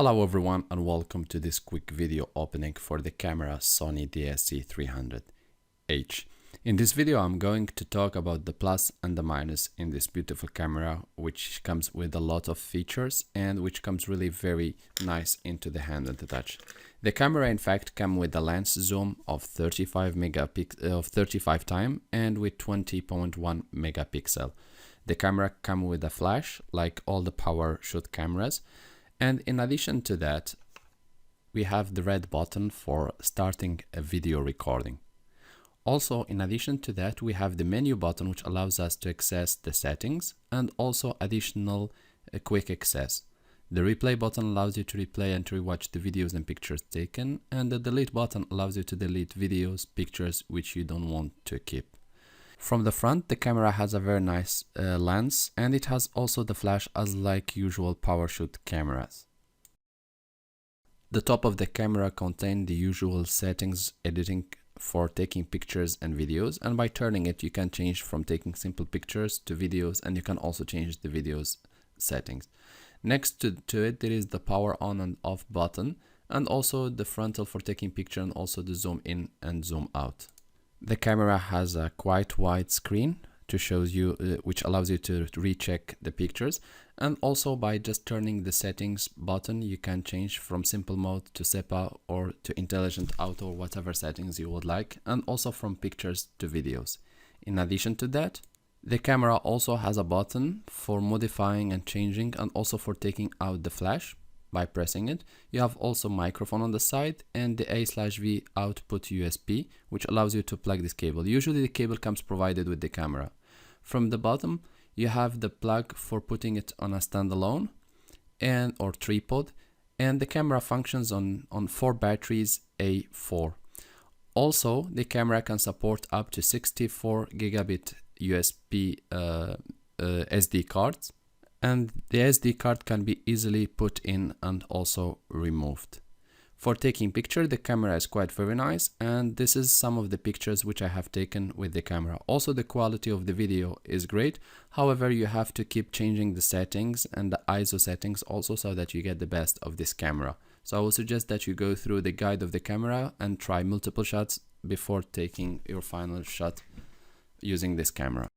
Hello everyone and welcome to this quick video opening for the camera Sony DSC 300H. In this video I'm going to talk about the plus and the minus in this beautiful camera, which comes with a lot of features and which comes really very nice into the hand and the touch. The camera in fact comes with a lens zoom of 35 time and with 20.1 megapixel. The camera comes with a flash like all the power shoot cameras. And in addition to that, we have the red button for starting a video recording. Also, in addition to that, we have the menu button, which allows us to access the settings and also additional quick access. The replay button allows you to replay and to rewatch the videos and pictures taken, and the delete button allows you to delete videos, pictures which you don't want to keep. From the front, the camera has a very nice lens, and it has also the flash as like usual power shoot cameras. The top of the camera contains the usual settings editing for taking pictures and videos, and by turning it you can change from taking simple pictures to videos, and you can also change the videos settings. Next to it there is the power on and off button, and also the frontal for taking picture and also the zoom in and zoom out. The camera has a quite wide screen to show you, which allows you to recheck the pictures, and also by just turning the settings button you can change from simple mode to SEPA or to intelligent auto or whatever settings you would like, and also from pictures to videos. In addition to that, the camera also has a button for modifying and changing and also for taking out the flash. By pressing it, you have also microphone on the side and the A/V output USB, which allows you to plug this cable. Usually the cable comes provided with the camera. From the bottom, you have the plug for putting it on a standalone or tripod, and the camera functions on 4 batteries A4. Also, the camera can support up to 64 gigabit USB SD cards. And the SD card can be easily put in and also removed. For taking picture, the camera is quite very nice, and this is some of the pictures which I have taken with the camera. Also, the quality of the video is great. However, you have to keep changing the settings and the ISO settings also so that you get the best of this camera. So I would suggest that you go through the guide of the camera and try multiple shots before taking your final shot using this camera.